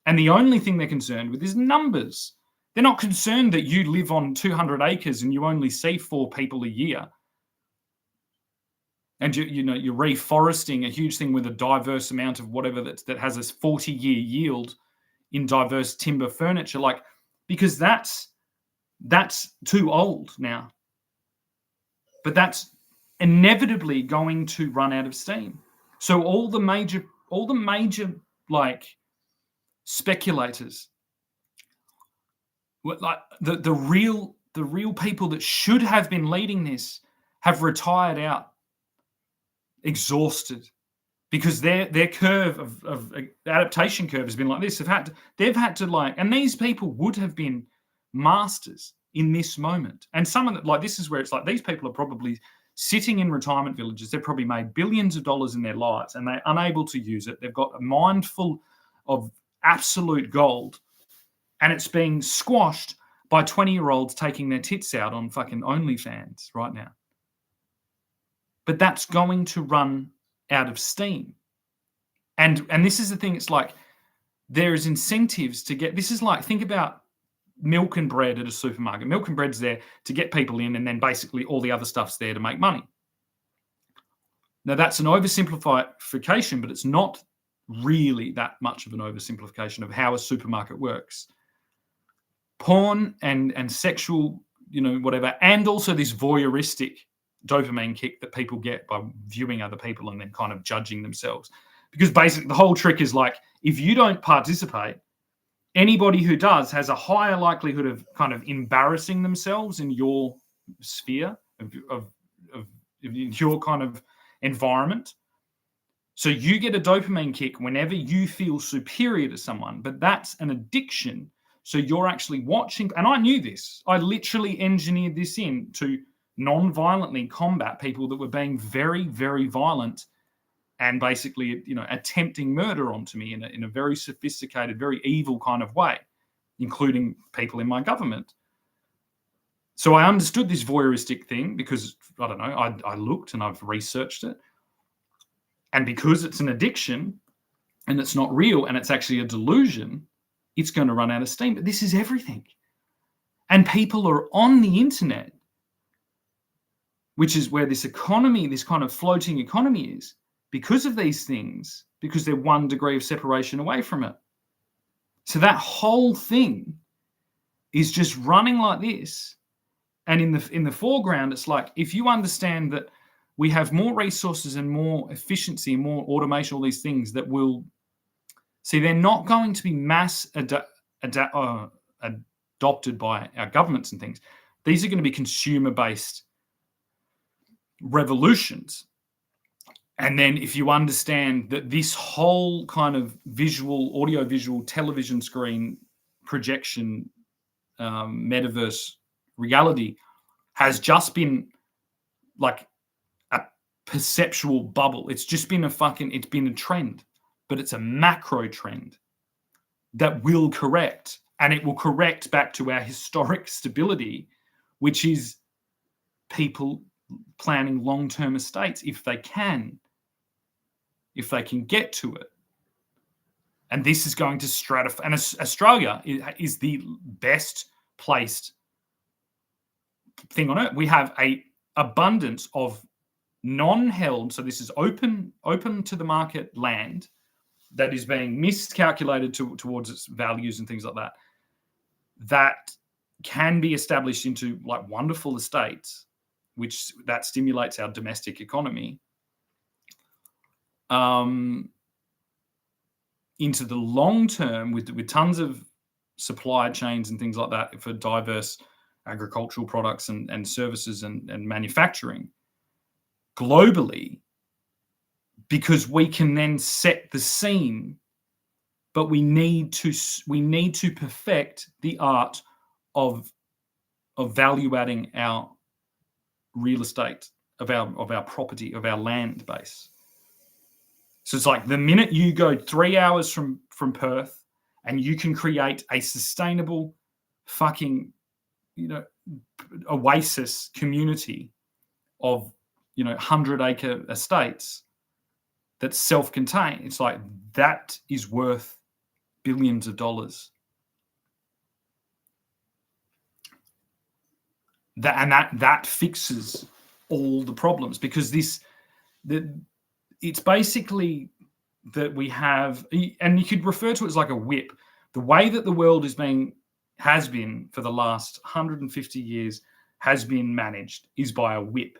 And the only thing they're concerned with is numbers. They're not concerned that you live on 200 acres and you only see 4 people a year. And you're reforesting, a huge thing with a diverse amount of whatever that has a 40-year yield in diverse timber furniture, because that's too old now. But that's inevitably going to run out of steam. So all the major speculators, the real people that should have been leading this, have retired out, exhausted, because their curve of adaptation curve has been like this. They've had to like, and these people would have been masters in this moment. And some of them, like, this is where it's like these people are probably sitting in retirement villages. They've probably made billions of dollars in their lives and they're unable to use it. They've got a mind full of absolute gold, and it's being squashed by 20-year-olds taking their tits out on fucking OnlyFans right now. But that's going to run out of steam. And this is the thing, it's like there is incentives to get, this is like, think about milk and bread at a supermarket. Milk and bread's there to get people in, and then basically all the other stuff's there to make money. Now that's an oversimplification, but it's not really that much of an oversimplification of how a supermarket works. Porn and sexual, whatever, and also this voyeuristic dopamine kick that people get by viewing other people and then kind of judging themselves. Because basically the whole trick is like, if you don't participate, anybody who does has a higher likelihood of kind of embarrassing themselves in your sphere of your kind of environment. So you get a dopamine kick whenever you feel superior to someone, but that's an addiction. So you're actually watching, and I knew this. I literally engineered this in to non-violently combat people that were being very, very violent and basically, attempting murder onto me in a very sophisticated, very evil kind of way, including people in my government. So I understood this voyeuristic thing because, I don't know, I looked and I've researched it. And because it's an addiction and it's not real and it's actually a delusion, it's going to run out of steam. But this is everything. And people are on the internet, which is where this economy, this kind of floating economy is, because of these things, because they're 1 degree of separation away from it. So that whole thing is just running like this. And in the foreground, it's like, if you understand that we have more resources and more efficiency and more automation, all these things that will, see, they're not going to be mass adopted by our governments and things. These are going to be consumer-based revolutions. And then if you understand that this whole kind of visual, audio-visual, television screen projection, metaverse reality has just been like a perceptual bubble. It's just been it's been a trend, but it's a macro trend that will correct. And it will correct back to our historic stability, which is people planning long-term estates if they can get to it. And this is going to stratify. And Australia is the best placed thing on earth. We have a abundance of non-held, so this is open to the market land that is being miscalculated towards its values and things like that, that can be established into like wonderful estates, which that stimulates our domestic economy. Into the long term with tons of supply chains and things like that for diverse agricultural products and services and manufacturing globally, because we can then set the scene, but we need to perfect the art of value adding our real estate, of our property, of our land base. So it's like the minute you go 3 hours from Perth and you can create a sustainable fucking, oasis community of, 100-acre estates that's self-contained, it's like that is worth billions of dollars. That fixes all the problems, because it's basically that we have, and you could refer to it as like a whip. The way that the world has been for the last 150 years has been managed is by a whip,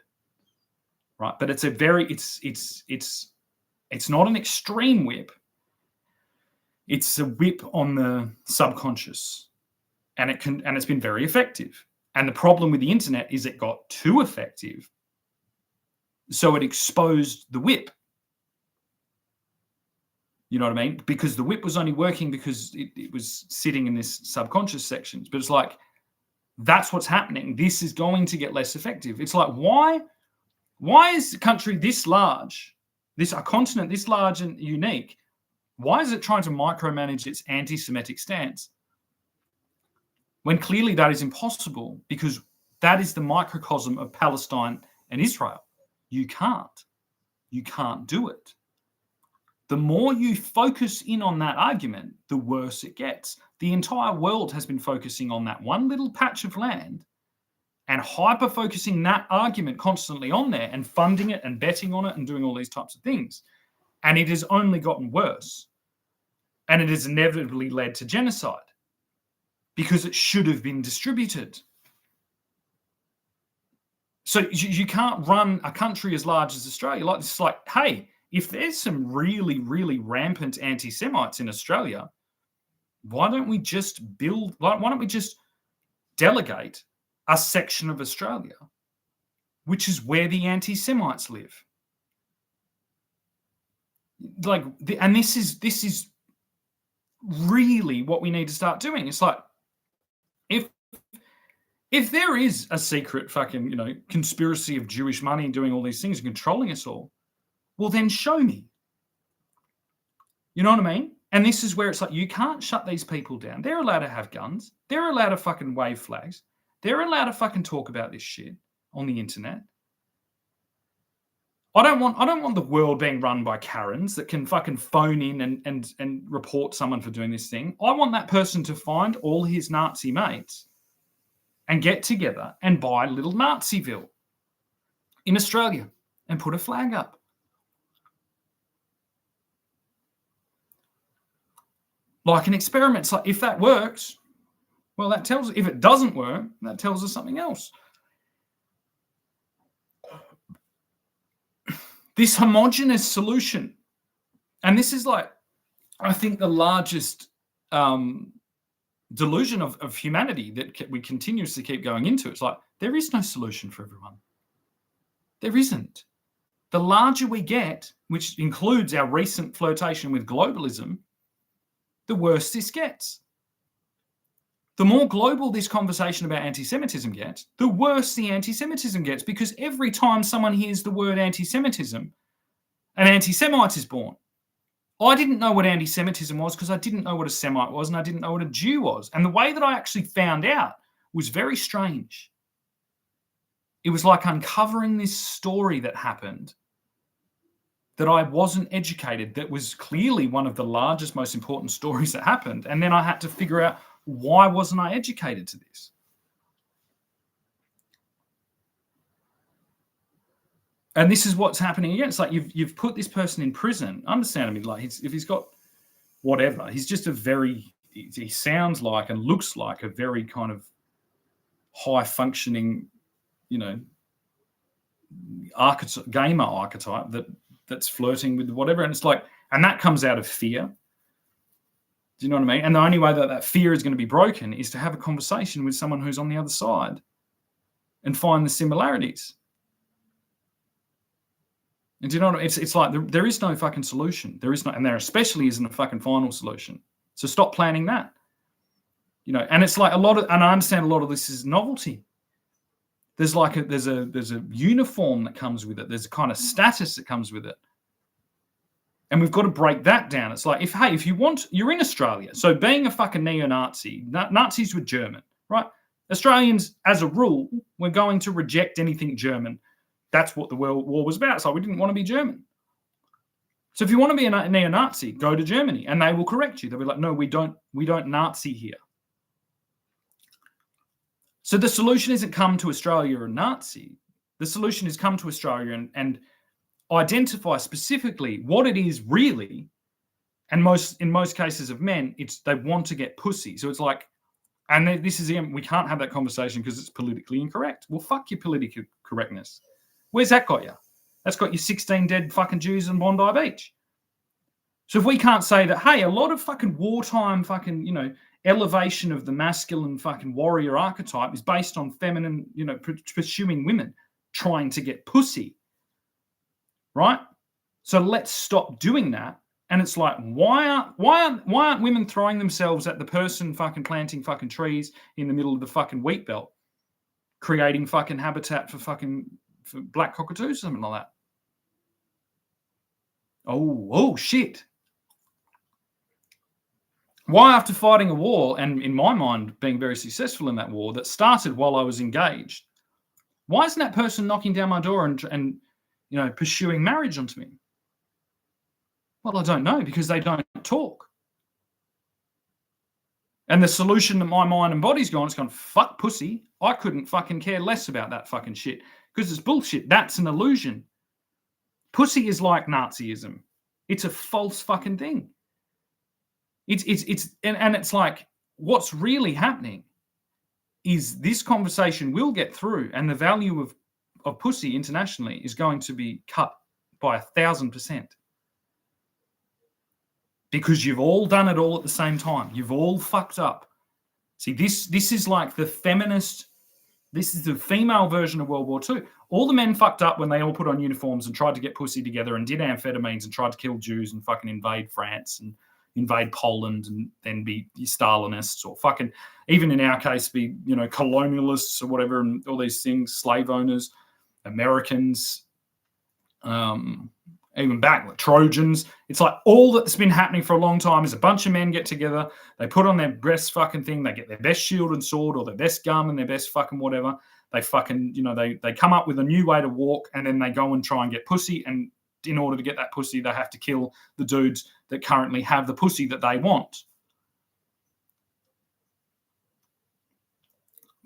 right? But it's not an extreme whip. It's a whip on the subconscious, and it's been very effective. And the problem with the internet is it got too effective, so it exposed the whip. You know what I mean? Because the whip was only working because it was sitting in this subconscious sections. But it's like, that's what's happening. This is going to get less effective. It's like, why is a country this large, a continent this large and unique, why is it trying to micromanage its anti-Semitic stance? When clearly that is impossible, because that is the microcosm of Palestine and Israel. You can't do it. The more you focus in on that argument, the worse it gets. The entire world has been focusing on that one little patch of land and hyper-focusing that argument constantly on there and funding it and betting on it and doing all these types of things. And it has only gotten worse. And it has inevitably led to genocide because it should have been distributed. So you can't run a country as large as Australia. Like, it's like, hey, if there's some really, really rampant anti-Semites in Australia, why don't we just delegate a section of Australia, which is where the anti-Semites live? And this is really what we need to start doing. It's like, if there is a secret fucking, conspiracy of Jewish money doing all these things and controlling us all, well, then show me. You know what I mean? And this is where it's like, you can't shut these people down. They're allowed to have guns. They're allowed to fucking wave flags. They're allowed to fucking talk about this shit on the internet. I don't want the world being run by Karens that can fucking phone in and report someone for doing this thing. I want that person to find all his Nazi mates and get together and buy little Naziville in Australia and put a flag up. Like an experiment. It's like, if that works, well, that tells us. If it doesn't work, that tells us something else. This homogenous solution, and this is like, I think, the largest delusion of humanity that we continuously keep going into. It's like, there is no solution for everyone. There isn't. The larger we get, which includes our recent flirtation with globalism, the worse this gets. The more global this conversation about anti-Semitism gets, the worse the anti-Semitism gets, because every time someone hears the word anti-Semitism, an anti-Semite is born. I didn't know what anti-Semitism was because I didn't know what a Semite was and I didn't know what a Jew was. And the way that I actually found out was very strange. It was like uncovering this story that happened that I wasn't educated, that was clearly one of the largest, most important stories that happened. And then I had to figure out, why wasn't I educated to this? And this is what's happening again. It's like, you've put this person in prison. Understand me, like, if he's got whatever, he's just he sounds like and looks like a very kind of high functioning, gamer archetype that's flirting with whatever. And it's like, and that comes out of fear. Do you know what I mean? And the only way that fear is going to be broken is to have a conversation with someone who's on the other side and find the similarities. And do you know what I mean? It's like, there is no fucking solution. There is no, and there especially isn't a fucking final solution. So stop planning that. And it's like and I understand a lot of this is novelty. There's like there's a uniform that comes with it. There's a kind of status that comes with it. And we've got to break that down. It's like, if you want, you're in Australia. So being a fucking neo-Nazi, Nazis were German, right? Australians, as a rule, were going to reject anything German. That's what the World War was about. So we didn't want to be German. So if you want to be a neo-Nazi, go to Germany and they will correct you. They'll be like, no, we don't Nazi here. So the solution isn't come to Australia and Nazi. The solution is come to Australia and identify specifically what it is really. And in most cases of men, they want to get pussy. So it's like, and this is, we can't have that conversation because it's politically incorrect. Well, fuck your political correctness. Where's that got you? That's got you 16 dead fucking Jews in Bondi Beach. So if we can't say that, hey, a lot of fucking wartime fucking, elevation of the masculine fucking warrior archetype is based on feminine, pursuing women, trying to get pussy. Right? So let's stop doing that And it's like, why aren't women throwing themselves at the person fucking planting fucking trees in the middle of the fucking wheat belt, creating fucking habitat for black cockatoos, or something like that? Oh shit. Why, after fighting a war, and in my mind being very successful in that war that started while I was engaged, why isn't that person knocking down my door and pursuing marriage onto me? Well, I don't know, because they don't talk. And the solution that my mind and body's gone, it's gone, fuck pussy. I couldn't fucking care less about that fucking shit, because it's bullshit. That's an illusion. Pussy is like Nazism. It's a false fucking thing. It's like, what's really happening is this conversation will get through, and the value of pussy internationally is going to be cut by 1,000%. Because you've all done it all at the same time. You've all fucked up. See, this is like the feminist, this is the female version of World War II. All the men fucked up when they all put on uniforms and tried to get pussy together and did amphetamines and tried to kill Jews and fucking invade France and invade Poland and then be Stalinists, or fucking, even in our case, be, colonialists or whatever, and all these things, slave owners, Americans, even back with Trojans. It's like all that's been happening for a long time is a bunch of men get together, they put on their best fucking thing, they get their best shield and sword or their best gun and their best fucking whatever. They fucking, they come up with a new way to walk, and then they go and try and get pussy. And in order to get that pussy, they have to kill the dudes that currently have the pussy that they want.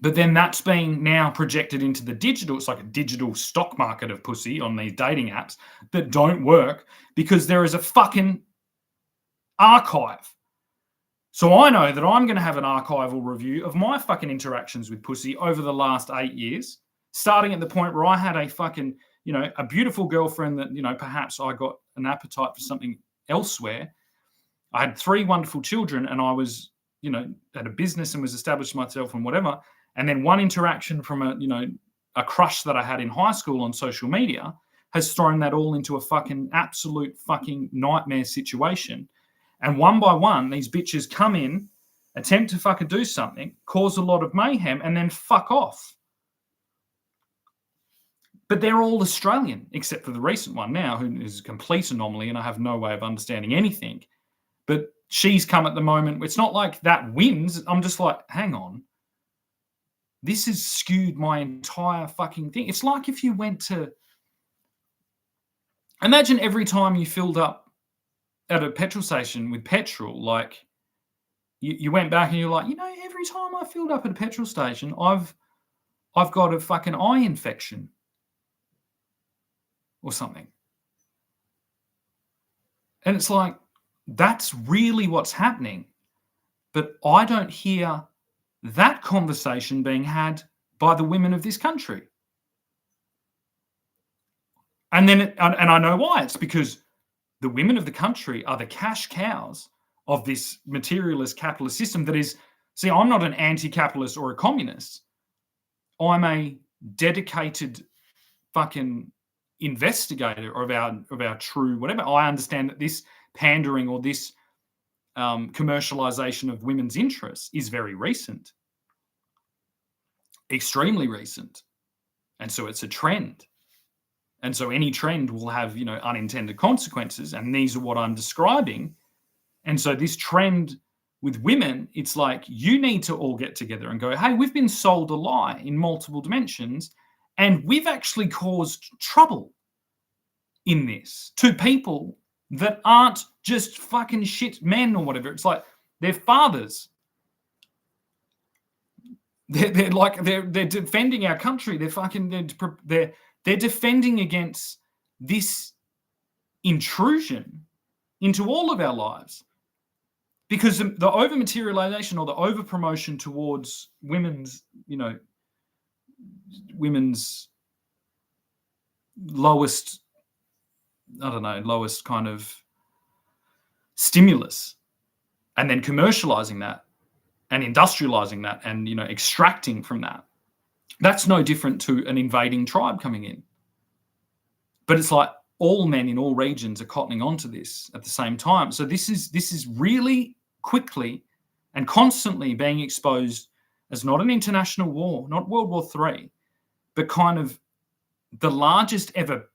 But then that's being now projected into the digital. It's like a digital stock market of pussy on these dating apps that don't work, because there is a fucking archive. So I know that I'm going to have an archival review of my fucking interactions with pussy over the last 8 years, starting at the point where I had a fucking, a beautiful girlfriend that, perhaps I got an appetite for something elsewhere. I had 3 wonderful children, and I was, at a business and was established myself and whatever. And then one interaction from a crush that I had in high school on social media has thrown that all into a fucking absolute fucking nightmare situation. And one by one, these bitches come in, attempt to fucking do something, cause a lot of mayhem, and then fuck off. But they're all Australian, except for the recent one now, who is a complete anomaly, and I have no way of understanding anything. But she's come at the moment. It's not like that wins. I'm just like, hang on. This has skewed my entire fucking thing. It's like if you went to... Imagine every time you filled up at a petrol station with petrol, like you went back and you're like, every time I filled up at a petrol station, I've got a fucking eye infection or something. And it's like, that's really what's happening. But I don't hear that conversation being had by the women of this country. And then, and I know why. It's because the women of the country are the cash cows of this materialist capitalist system that is, see, I'm not an anti-capitalist or a communist. I'm a dedicated fucking investigator of our true whatever. I understand that this pandering or this commercialization of women's interests is very recent, extremely recent. And so it's a trend. And so any trend will have, unintended consequences. And these are what I'm describing. And so this trend with women, it's like you need to all get together and go, hey, we've been sold a lie in multiple dimensions, and we've actually caused trouble in this to people that aren't just fucking shit men or whatever. It's like their fathers. They're defending our country. They're defending against this intrusion into all of our lives, because the over materialization or the over promotion towards women's lowest kind of stimulus, and then commercializing that and industrializing that and, extracting from that. That's no different to an invading tribe coming in. But it's like, all men in all regions are cottoning onto this at the same time. So this is really quickly and constantly being exposed as not an international war, not World War III, but kind of the largest ever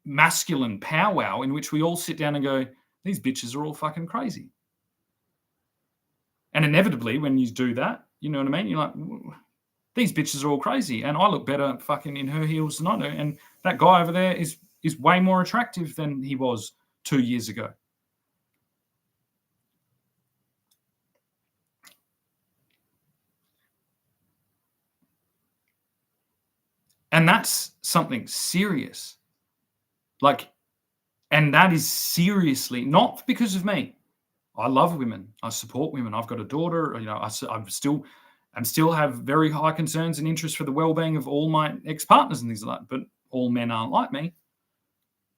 masculine powwow in which we all sit down and go, these bitches are all fucking crazy. And inevitably, when you do that, you know what I mean? You're like, these bitches are all crazy, and I look better fucking in her heels than I do. And that guy over there is way more attractive than he was 2 years ago. And that's something serious. And that is seriously not because of me. I love women. I support women. I've got a daughter. You know, I'm still have very high concerns and interest for the well-being of all my ex-partners and things like that. But all men aren't like me.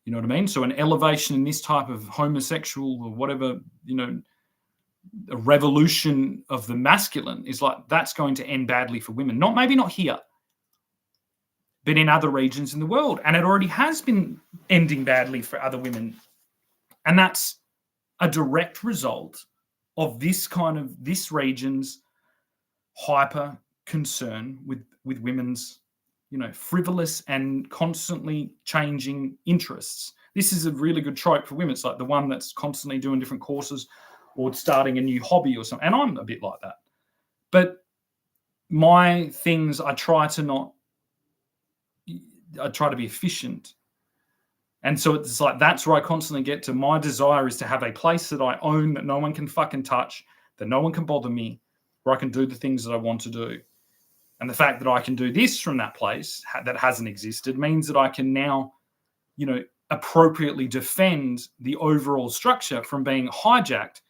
You know what I mean? So an elevation in this type of homosexual or whatever, you know, a revolution of the masculine is like, that's going to end badly for women. Maybe not here, but in other regions in the world. And it already has been ending badly for other women. And that's a direct result of this region's hyper concern with women's, you know, frivolous and constantly changing interests. This is a really good trope for women. It's like the one that's constantly doing different courses or starting a new hobby or something. And I'm a bit like that. But my things, I try to be efficient. And so it's like, that's where I constantly get to. My desire is to have a place that I own, that no one can fucking touch, that no one can bother me, where I can do the things that I want to do. And the fact that I can do this from that place that hasn't existed means that I can now, you know, appropriately defend the overall structure from being hijacked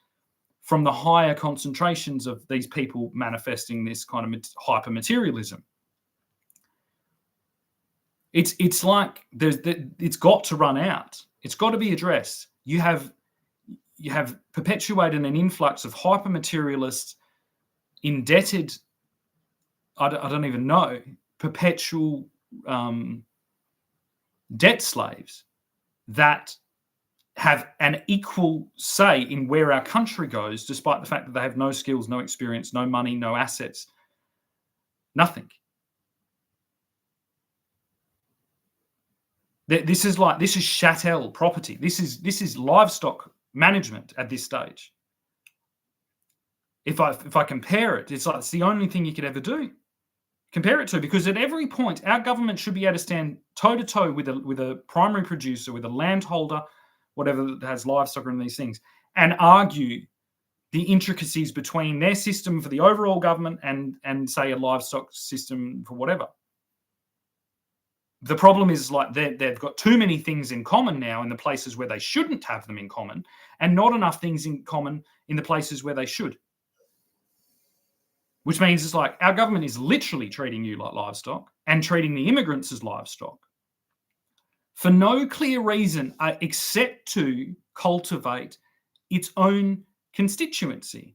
from the higher concentrations of these people manifesting this kind of hyper materialism. It's like it's got to run out. It's got to be addressed. You have perpetuated an influx of hyper materialists, indebted, I don't even know, perpetual debt slaves that have an equal say in where our country goes, despite the fact that they have no skills, no experience, no money, no assets, nothing. This is chattel property. This is livestock management at this stage. If I compare it, it's like it's the only thing you could ever do. Compare it to, because at every point, our government should be able to stand toe to toe with a primary producer, with a landholder, whatever that has livestock and these things, and argue the intricacies between their system for the overall government and say a livestock system for whatever. The problem is like they've got too many things in common now in the places where they shouldn't have them in common, and not enough things in common in the places where they should. Which means it's like our government is literally treating you like livestock and treating the immigrants as livestock for no clear reason except to cultivate its own constituency,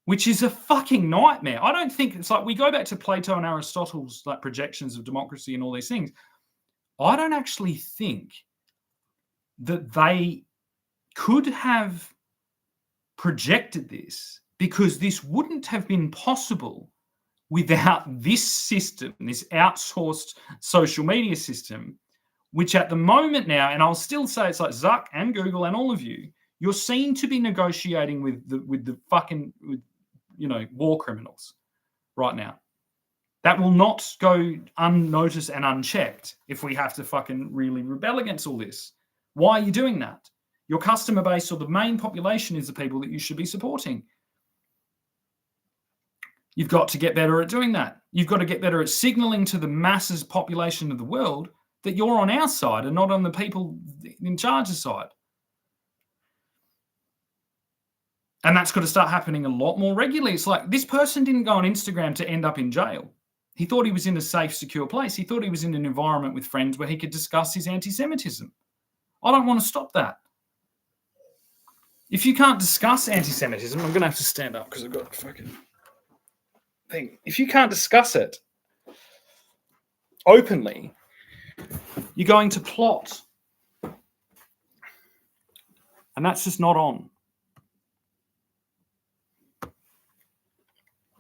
which is a fucking nightmare. I don't think it's like we go back to Plato and Aristotle's like projections of democracy and all these things. I don't actually think that they could have projected this, because this wouldn't have been possible without this system, this outsourced social media system, which at the moment now, and I'll still say it's like Zuck and Google and all of you, you're seen to be negotiating with the fucking war criminals right now. That will not go unnoticed and unchecked if we have to fucking really rebel against all this. Why are you doing that? Your customer base or the main population is the people that you should be supporting. You've got to get better at doing that. You've got to get better at signaling to the masses population of the world that you're on our side and not on the people in charge's side. And that's got to start happening a lot more regularly. It's like this person didn't go on Instagram to end up in jail. He thought he was in a safe, secure place. He thought he was in an environment with friends where he could discuss his anti-Semitism. I don't want to stop that. If you can't discuss anti-Semitism, I'm going to have to stand up because I've got a fucking thing. If you can't discuss it openly, you're going to plot And that's just not on.